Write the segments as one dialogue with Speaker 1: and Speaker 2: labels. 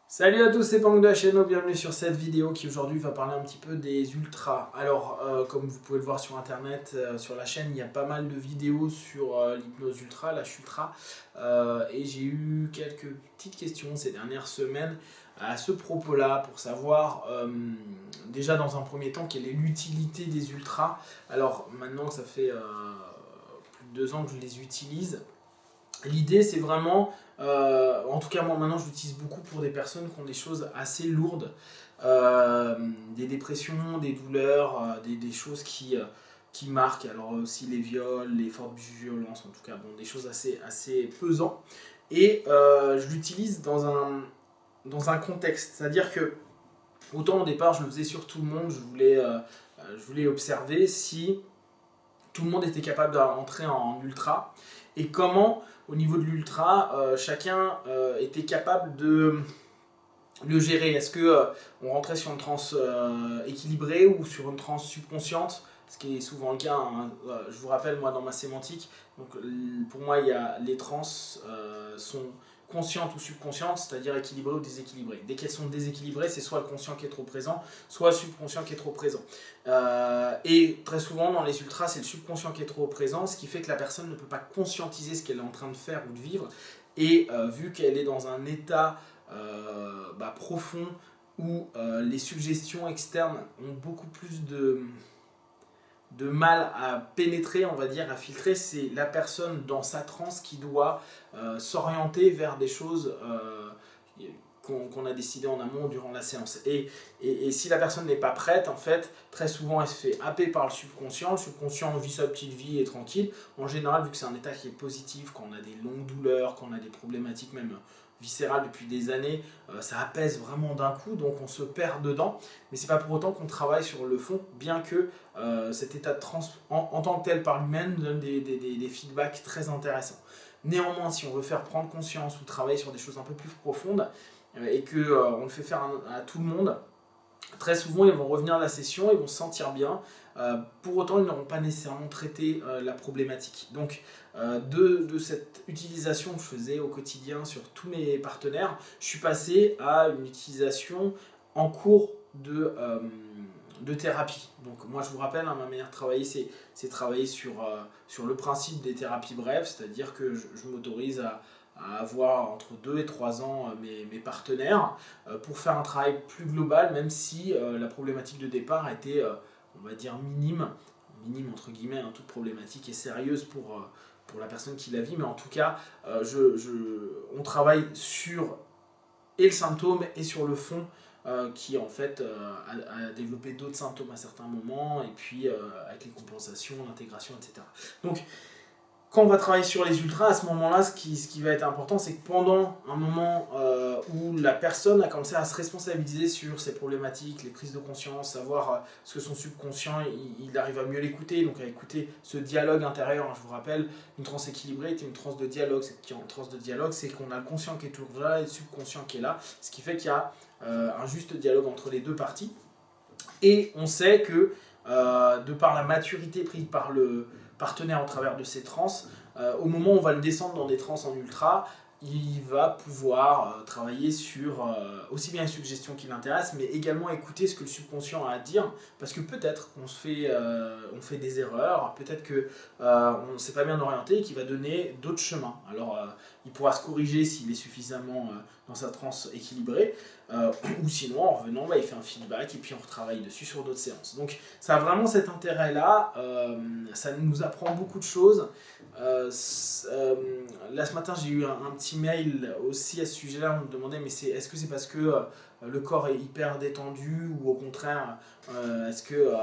Speaker 1: Salut à tous, c'est Pang de la chaîne, bienvenue sur cette vidéo qui aujourd'hui va parler un petit peu des ultras. Alors, comme vous pouvez le voir sur internet, sur la chaîne, il y a pas mal de vidéos sur l'hypnose ultra, la ultra, et j'ai eu quelques petites questions ces dernières semaines à ce propos-là pour savoir déjà dans un premier temps quelle est l'utilité des ultras. Alors maintenant ça fait plus de 2 ans que je les utilise. L'idée, c'est vraiment, en tout cas moi maintenant je l'utilise beaucoup pour des personnes qui ont des choses assez lourdes, des dépressions, des douleurs, des choses qui marquent, alors aussi les viols, les fortes violences, en tout cas bon, des choses assez pesantes. Et je l'utilise dans un contexte, c'est-à-dire que autant au départ je le faisais sur tout le monde, je voulais observer si tout le monde était capable d'entrer en ultra et comment au niveau de l'ultra chacun était capable de le gérer. Est-ce que on rentrait sur une transe équilibrée ou sur une transe subconsciente, ce qui est souvent le cas, hein. Je vous rappelle, moi dans ma sémantique, donc, pour moi il y a les trans sont conscientes ou subconscientes, c'est-à-dire équilibrées ou déséquilibrées. Dès qu'elles sont déséquilibrées, c'est soit le conscient qui est trop présent, soit le subconscient qui est trop présent. Et très souvent dans les ultras, c'est le subconscient qui est trop présent, ce qui fait que la personne ne peut pas conscientiser ce qu'elle est en train de faire ou de vivre. Et vu qu'elle est dans un état profond où les suggestions externes ont beaucoup plus de mal à pénétrer, on va dire, à filtrer, c'est la personne dans sa transe qui doit s'orienter vers des choses qu'on a décidé en amont durant la séance. Et si la personne n'est pas prête, en fait, très souvent elle se fait happer par le subconscient vit sa petite vie et est tranquille. En général, vu que c'est un état qui est positif, quand on a des longues douleurs, quand on a des problématiques même viscérales depuis des années, ça apaise vraiment d'un coup, donc on se perd dedans. Mais c'est pas pour autant qu'on travaille sur le fond, bien que cet état de transe en tant que tel par lui-même donne des feedbacks très intéressants. Néanmoins, si on veut faire prendre conscience ou travailler sur des choses un peu plus profondes, et qu'on le fait faire à tout le monde, très souvent ils vont revenir à la session, ils vont se sentir bien, pour autant ils n'auront pas nécessairement traité la problématique. Donc de cette utilisation que je faisais au quotidien sur tous mes partenaires, je suis passé à une utilisation en cours de thérapie. Donc moi je vous rappelle, hein, ma manière de travailler, c'est travailler sur le principe des thérapies brèves, c'est-à-dire que je m'autorise à avoir entre 2 et 3 ans mes partenaires pour faire un travail plus global, même si la problématique de départ était, on va dire, minime entre guillemets, hein, toute problématique est sérieuse pour la personne qui la vit, mais en tout cas, on travaille sur et le symptôme et sur le fond qui en fait a développé d'autres symptômes à certains moments, et puis avec les compensations, l'intégration, etc. Donc quand on va travailler sur les ultras, à ce moment-là, ce qui va être important, c'est que pendant un moment où la personne a commencé à se responsabiliser sur ses problématiques, les prises de conscience, savoir ce que son subconscient, il arrive à mieux l'écouter, donc à écouter ce dialogue intérieur. Je vous rappelle, une transe équilibrée est une transe de dialogue. Une transe de dialogue, c'est qu'on a le conscient qui est toujours là et le subconscient qui est là, ce qui fait qu'il y a un juste dialogue entre les deux parties. Et on sait que, de par la maturité prise par le partenaire au travers de ces trans, au moment où on va le descendre dans des trans en ultra, il va pouvoir travailler sur aussi bien les suggestions qui l'intéressent, mais également écouter ce que le subconscient a à dire, parce que peut-être qu'on on fait des erreurs, peut-être qu'on ne s'est pas bien orienté et qu'il va donner d'autres chemins. Alors il pourra se corriger s'il est suffisamment dans sa transe équilibrée, ou sinon en revenant il fait un feedback et puis on retravaille dessus sur d'autres séances. Donc ça a vraiment cet intérêt là, ça nous apprend beaucoup de choses. Là ce matin j'ai eu un petit mail aussi à ce sujet là, on me demandait mais est-ce que c'est parce que le corps est hyper détendu, ou au contraire est-ce que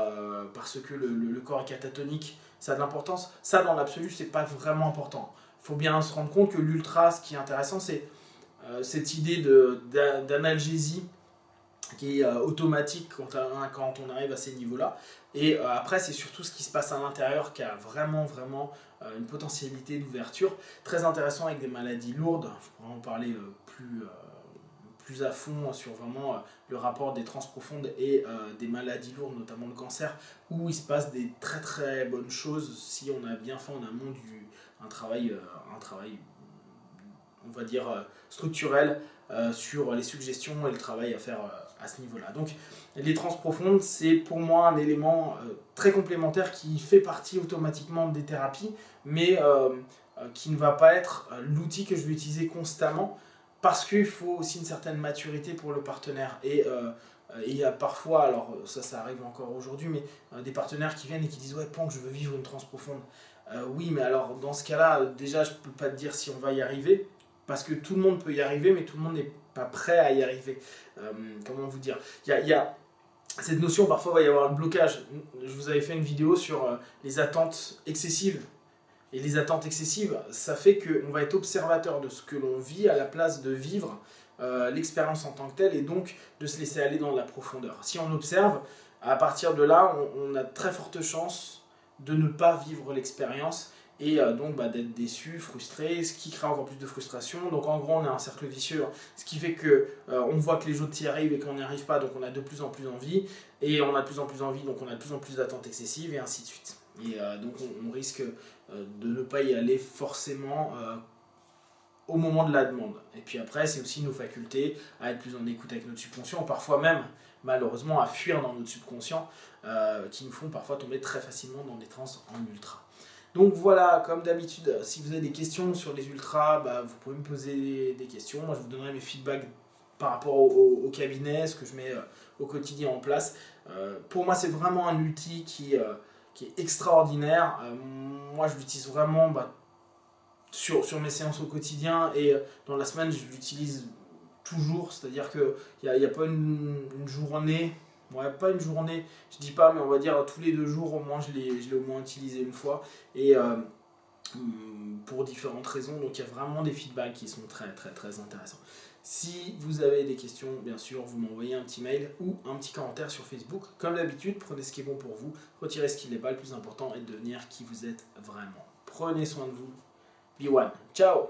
Speaker 1: parce que le corps est catatonique ça a de l'importance. Ça dans l'absolu c'est pas vraiment important. Il faut bien se rendre compte que l'ultra, ce qui est intéressant, c'est cette idée d'analgésie qui est automatique quand on arrive à ces niveaux-là. Et après, c'est surtout ce qui se passe à l'intérieur qui a vraiment, vraiment une potentialité d'ouverture. Très intéressant avec des maladies lourdes. Je pourrais en parler plus à fond sur vraiment le rapport des trans profondes et des maladies lourdes, notamment le cancer, où il se passe des très très bonnes choses si on a bien fait en amont un travail on va dire structurel sur les suggestions et le travail à faire à ce niveau-là. Donc les trans profondes, c'est pour moi un élément très complémentaire qui fait partie automatiquement des thérapies, mais qui ne va pas être l'outil que je vais utiliser constamment, parce qu'il faut aussi une certaine maturité pour le partenaire. Et il y a parfois, alors ça arrive encore aujourd'hui, mais des partenaires qui viennent et qui disent « Ouais, Pank, je veux vivre une transe profonde ». Oui, mais alors dans ce cas-là, déjà, je ne peux pas te dire si on va y arriver, parce que tout le monde peut y arriver, mais tout le monde n'est pas prêt à y arriver. Comment vous dire, il y a cette notion, parfois il va y avoir le blocage. Je vous avais fait une vidéo sur les attentes excessives. Et les attentes excessives, ça fait qu'on va être observateur de ce que l'on vit à la place de vivre l'expérience en tant que telle, et donc de se laisser aller dans la profondeur. Si on observe, à partir de là, on a très forte chance de ne pas vivre l'expérience et donc d'être déçu, frustré, ce qui crée encore plus de frustration. Donc en gros, on a un cercle vicieux, ce qui fait que on voit que les autres y arrivent et qu'on n'y arrive pas, donc on a de plus en plus envie, et on a de plus en plus envie, donc on a de plus en plus d'attentes excessives, et ainsi de suite. Et donc on risque de ne pas y aller forcément au moment de la demande. Et puis après, c'est aussi nos facultés à être plus en écoute avec notre subconscient, parfois même, malheureusement, à fuir dans notre subconscient, qui nous font parfois tomber très facilement dans des transes en ultra. Donc voilà, comme d'habitude, si vous avez des questions sur les ultras, vous pouvez me poser des questions. Moi, je vous donnerai mes feedbacks par rapport au cabinet, ce que je mets au quotidien en place. Pour moi, c'est vraiment un outil qui est extraordinaire. Moi, je l'utilise vraiment sur mes séances au quotidien, et dans la semaine, je l'utilise toujours. C'est-à-dire qu'il n'y a pas une journée, pas une journée, je dis pas, mais on va dire tous les 2 jours au moins, je l'ai au moins utilisé une fois, et pour différentes raisons. Donc il y a vraiment des feedbacks qui sont très très très intéressants. Si vous avez des questions, bien sûr, vous m'envoyez un petit mail ou un petit commentaire sur Facebook. Comme d'habitude, prenez ce qui est bon pour vous, retirez ce qui n'est pas. Le plus important est de devenir qui vous êtes vraiment. Prenez soin de vous. Be one. Ciao.